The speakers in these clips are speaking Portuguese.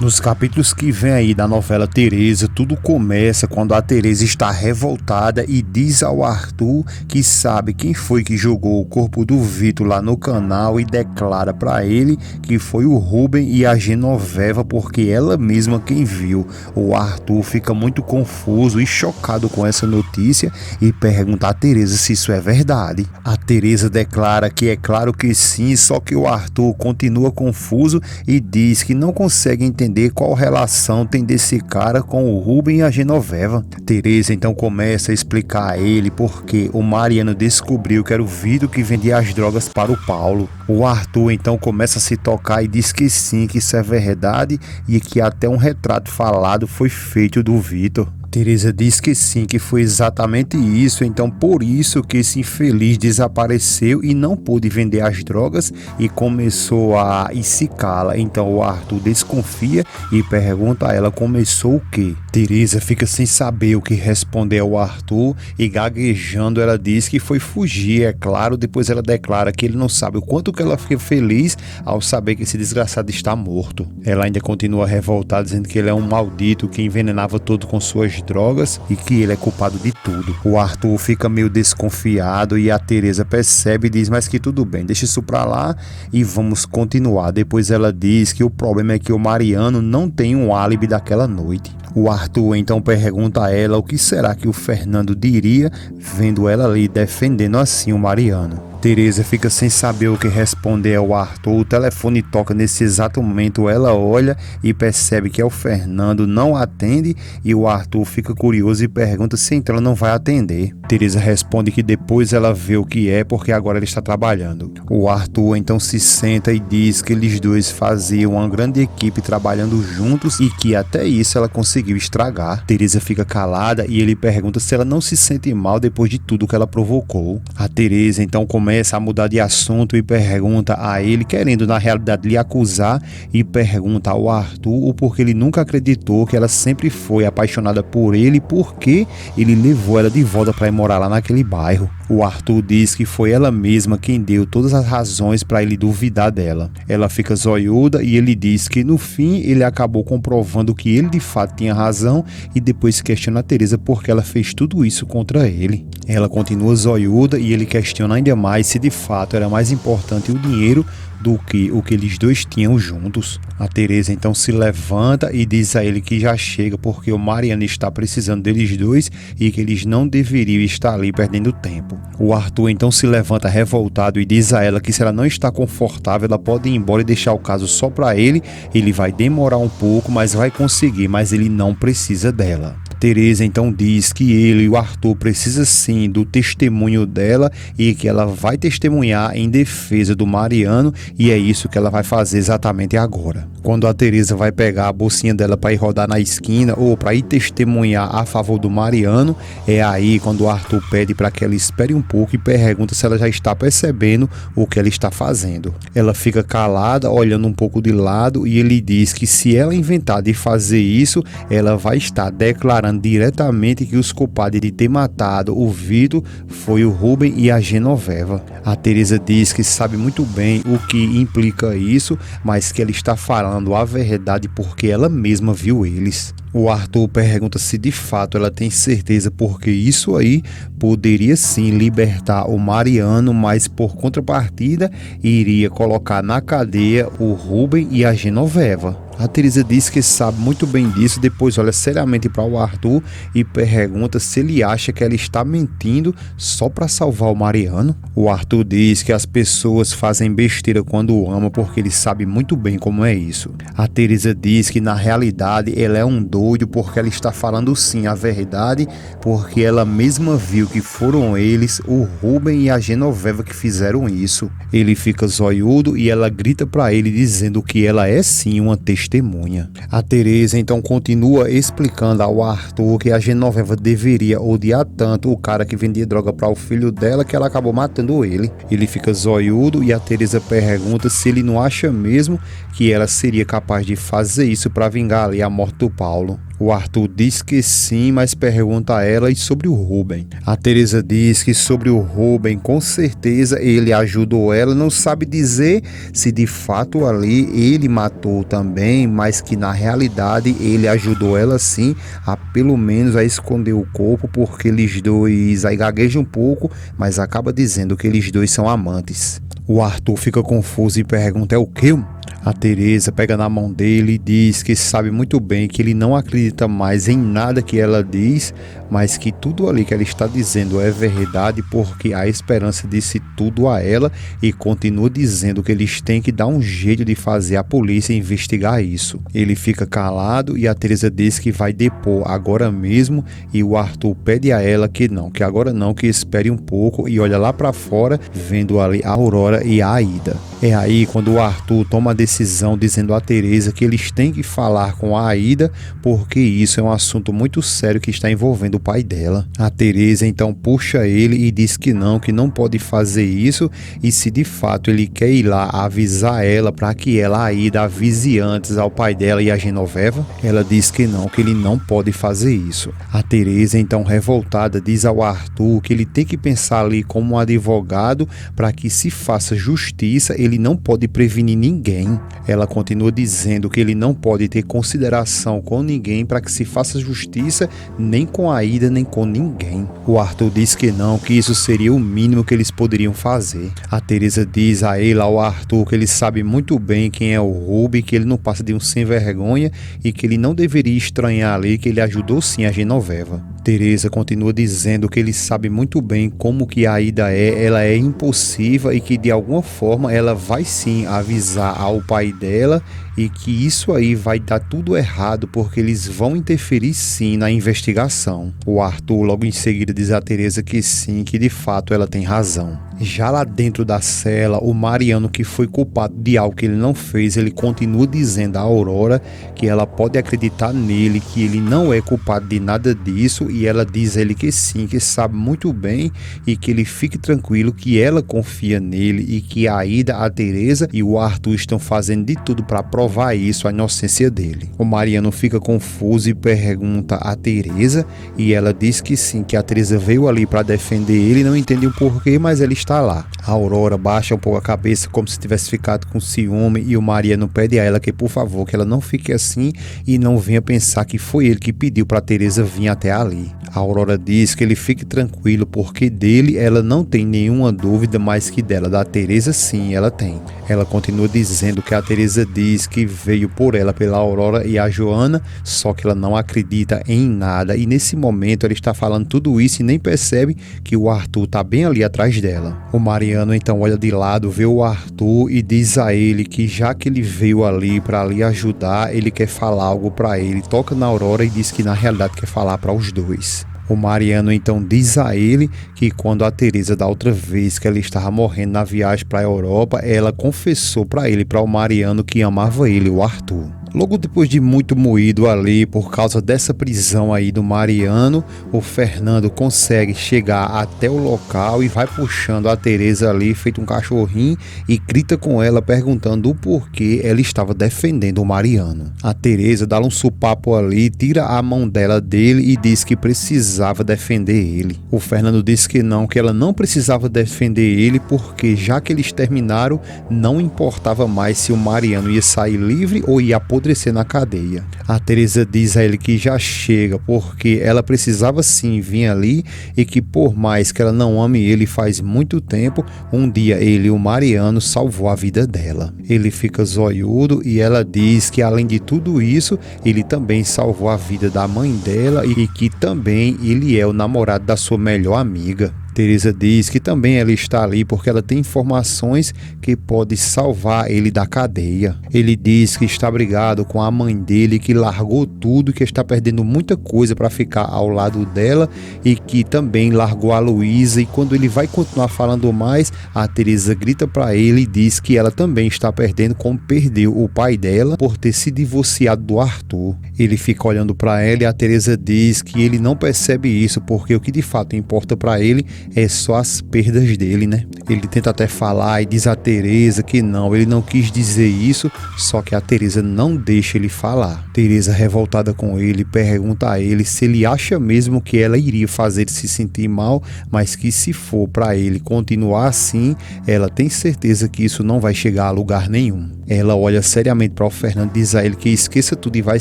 Nos capítulos que vem aí da novela Teresa, tudo começa quando a Teresa está revoltada e diz ao Arthur que sabe quem foi que jogou o corpo do Vitor lá no canal e declara para ele que foi o Rubem e a Genoveva porque ela mesma quem viu. O Arthur fica muito confuso e chocado com essa notícia e pergunta a Teresa se isso é verdade. A Teresa declara que é claro que sim, só que o Arthur continua confuso e diz que não consegue entender qual relação tem desse cara com o Rubem e a Genoveva. Teresa então começa a explicar a ele porque o Mariano descobriu que era o Vitor que vendia as drogas para o Paulo. O Arthur então começa a se tocar e diz que sim, que isso é verdade e que até um retrato falado foi feito do Vitor. Teresa diz que sim, que foi exatamente isso, então por isso que esse infeliz desapareceu e não pôde vender as drogas e começou a escicá-la. Então o Arthur desconfia e pergunta a ela começou o quê? Teresa fica sem saber o que responder ao Arthur e gaguejando ela diz que foi fugir, é claro. Depois ela declara que ele não sabe o quanto que ela fica feliz ao saber que esse desgraçado está morto. Ela ainda continua revoltada dizendo que ele é um maldito que envenenava todo com suas drogas e que ele é culpado de tudo. O Arthur fica meio desconfiado e a Teresa percebe e diz, mas que tudo bem, deixa isso pra lá e vamos continuar. Depois ela diz que o problema é que o Mariano não tem um álibi daquela noite. O Arthur então pergunta a ela o que será que o Fernando diria vendo ela ali defendendo assim o Mariano. Teresa fica sem saber o que responder ao Arthur, o telefone toca nesse exato momento, ela olha e percebe que é o Fernando, não atende e o Arthur fica curioso e pergunta se então ela não vai atender. Teresa responde que depois ela vê o que é porque agora ele está trabalhando. O Arthur então se senta e diz que eles dois faziam uma grande equipe trabalhando juntos e que até isso ela conseguiu estragar. Teresa fica calada e ele pergunta se ela não se sente mal depois de tudo que ela provocou. A Teresa então começa a mudar de assunto e pergunta a ele, querendo na realidade lhe acusar, e pergunta ao Arthur o porquê ele nunca acreditou que ela sempre foi apaixonada por ele, porque ele levou ela de volta para ir morar lá naquele bairro. O Arthur diz que foi ela mesma quem deu todas as razões para ele duvidar dela. Ela fica zoiuda e ele diz que no fim ele acabou comprovando que ele de fato tinha razão e depois questiona a Teresa porque ela fez tudo isso contra ele. Ela continua zoiuda e ele questiona ainda mais se de fato era mais importante o dinheiro do que o que eles dois tinham juntos. A Teresa então se levanta e diz a ele que já chega porque o Mariano está precisando deles dois e que eles não deveriam estar ali perdendo tempo. O Arthur então se levanta revoltado e diz a ela que se ela não está confortável ela pode ir embora e deixar o caso só para ele. Ele vai demorar um pouco, mas vai conseguir, mas ele não precisa dela. Teresa então diz que ele e o Arthur precisam sim do testemunho dela e que ela vai testemunhar em defesa do Mariano e é isso que ela vai fazer exatamente agora. Quando a Teresa vai pegar a bolsinha dela para ir rodar na esquina ou para ir testemunhar a favor do Mariano, é aí quando o Arthur pede para que ela espere um pouco e pergunta se ela já está percebendo o que ela está fazendo. Ela fica calada, olhando um pouco de lado e ele diz que se ela inventar de fazer isso, ela vai estar declarando diretamente que os culpados de ter matado o Vitor foi o Rubem e a Genoveva. A Teresa diz que sabe muito bem o que implica isso, mas que ela está falando a verdade porque ela mesma viu eles. O Arthur pergunta se de fato ela tem certeza porque isso aí poderia sim libertar o Mariano, mas por contrapartida iria colocar na cadeia o Rubem e a Genoveva. A Teresa diz que sabe muito bem disso, depois olha seriamente para o Arthur e pergunta se ele acha que ela está mentindo só para salvar o Mariano. O Arthur diz que as pessoas fazem besteira quando amam porque ele sabe muito bem como é isso. A Teresa diz que na realidade ela é um doido porque ela está falando sim a verdade, porque ela mesma viu que foram eles, o Rubem e a Genoveva que fizeram isso. Ele fica zoiudo e ela grita para ele dizendo que ela é sim uma testemunha. A Teresa então continua explicando ao Arthur que a Genoveva deveria odiar tanto o cara que vendia droga para o filho dela que ela acabou matando ele. Ele fica zoiudo e a Teresa pergunta se ele não acha mesmo que ela seria capaz de fazer isso para vingar ali a morte do Paulo. O Arthur diz que sim, mas pergunta a ela e sobre o Rubem. A Teresa diz que sobre o Rubem, com certeza ele ajudou ela, não sabe dizer se de fato ali ele matou também, mas que na realidade ele ajudou ela sim a pelo menos a esconder o corpo, porque eles dois aí gaguejam um pouco, mas acaba dizendo que eles dois são amantes. O Arthur fica confuso e pergunta: é o quê? A Teresa pega na mão dele e diz que sabe muito bem que ele não acredita mais em nada que ela diz, mas que tudo ali que ela está dizendo é verdade, porque a Esperança disse tudo a ela, e continua dizendo que eles têm que dar um jeito de fazer a polícia investigar isso. Ele fica calado e a Teresa diz que vai depor agora mesmo, e o Arthur pede a ela que não, que agora não, que espere um pouco, e olha lá para fora, vendo ali a Aurora e a Aida. É aí quando o Arthur toma a decisão dizendo a Teresa que eles têm que falar com a Aida, porque isso é um assunto muito sério que está envolvendo o pai dela. A Teresa então puxa ele e diz que não pode fazer isso, e se de fato ele quer ir lá avisar ela para que ela, a Aida, avise antes ao pai dela e a Genoveva, ela diz que ele não pode fazer isso. A Teresa então revoltada diz ao Arthur que ele tem que pensar ali como um advogado para que se faça justiça, ele não pode prevenir ninguém. Ela continua dizendo que ele não pode ter consideração com ninguém para que se faça justiça, nem com a Aida, nem com ninguém. O Arthur diz que isso seria o mínimo que eles poderiam fazer. A Teresa diz a ele, ao Arthur, que ele sabe muito bem quem é o Rubem, que ele não passa de um sem vergonha e que ele não deveria estranhar ali que ele ajudou sim a Genoveva. Teresa continua dizendo que ele sabe muito bem como que a Aida ela é impulsiva e que de alguma forma ela vai sim avisar ao pai dela, e que isso aí vai dar tudo errado porque eles vão interferir sim na investigação. O Arthur logo em seguida diz a Teresa que sim, que de fato ela tem razão. Já lá dentro da cela, o Mariano, que foi culpado de algo que ele não fez, ele continua dizendo à Aurora que ela pode acreditar nele, que ele não é culpado de nada disso, e ela diz a ele que sim, que sabe muito bem, e que ele fique tranquilo, que ela confia nele, e que a Aida, a Teresa e o Arthur estão fazendo de tudo para provar isso, a inocência dele. O Mariano fica confuso e pergunta a Teresa, e ela diz que sim, que a Teresa veio ali para defender ele, não entende o porquê, mas ela está lá. A Aurora baixa um pouco a cabeça como se tivesse ficado com ciúme, e o Mariano pede a ela que por favor, que ela não fique assim e não venha pensar que foi ele que pediu para Teresa vir até ali. A Aurora diz que ele fique tranquilo, porque dele ela não tem nenhuma dúvida, mas que dela, da Teresa, sim, ela tem. Ela continua dizendo que a Teresa diz que veio por ela, pela Aurora e a Joana, só que ela não acredita em nada, e nesse momento ela está falando tudo isso e nem percebe que o Arthur está bem ali atrás dela. O Mariano então olha de lado, vê o Arthur e diz a ele que já que ele veio ali para ali ajudar, ele quer falar algo para ele. Toca na Aurora e diz que na realidade quer falar para os dois. O Mariano então diz a ele que quando a Teresa, da outra vez que ela estava morrendo na viagem para a Europa, ela confessou para ele, para o Mariano, que amava ele, o Arthur. Logo depois de muito moído ali por causa dessa prisão aí do Mariano, o Fernando consegue chegar até o local e vai puxando a Teresa ali feito um cachorrinho e grita com ela perguntando o porquê ela estava defendendo o Mariano. A Teresa dá um supapo ali, tira a mão dela dele e diz que precisava defender ele. O Fernando diz que ela não precisava defender ele, porque já que eles terminaram, não importava mais se o Mariano ia sair livre ou ia apodrecer na cadeia. A Teresa diz a ele que já chega, porque ela precisava sim vir ali, e que por mais que ela não ame ele faz muito tempo, um dia ele, o Mariano, salvou a vida dela. Ele fica zoiudo e ela diz que além de tudo isso, ele também salvou a vida da mãe dela, e que também ele é o namorado da sua melhor amiga. Teresa diz que também ela está ali porque ela tem informações que podem salvar ele da cadeia. Ele diz que está brigado com a mãe dele, que largou tudo, que está perdendo muita coisa para ficar ao lado dela, e que também largou a Luísa. E quando ele vai continuar falando mais, a Teresa grita para ele e diz que ela também está perdendo, como perdeu o pai dela por ter se divorciado do Arthur. Ele fica olhando para ela e a Teresa diz que ele não percebe isso, porque o que de fato importa para ele é só as perdas dele, né? Ele tenta até falar e diz a Teresa que não, ele não quis dizer isso, só que a Teresa não deixa ele falar. Teresa, revoltada com ele, pergunta a ele se ele acha mesmo que ela iria fazer ele se sentir mal, mas que se for para ele continuar assim, ela tem certeza que isso não vai chegar a lugar nenhum. Ela olha seriamente para o Fernando, diz a ele que esqueça tudo e vai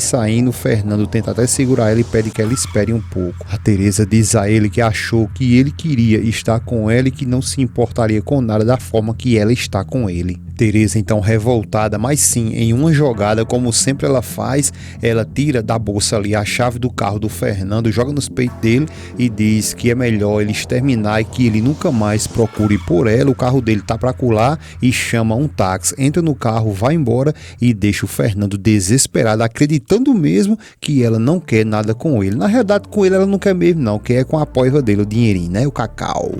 saindo. O Fernando tenta até segurar ela e pede que ela espere um pouco. A Teresa diz a ele que achou que ele queria estar com ela e que não se importaria com nada da forma que ela está com ele. Teresa, então revoltada, mas sim em uma jogada, como sempre ela faz, ela tira da bolsa ali a chave do carro do Fernando, joga nos peitos dele e diz que é melhor eles terminar e que ele nunca mais procure por ela. O carro dele tá para colar e chama um táxi, entra no carro, vai embora e deixa o Fernando desesperado, acreditando mesmo que ela não quer nada com ele. Na realidade, com ele ela não quer mesmo não, quer com a poiva dele, o dinheirinho, né, o cacau.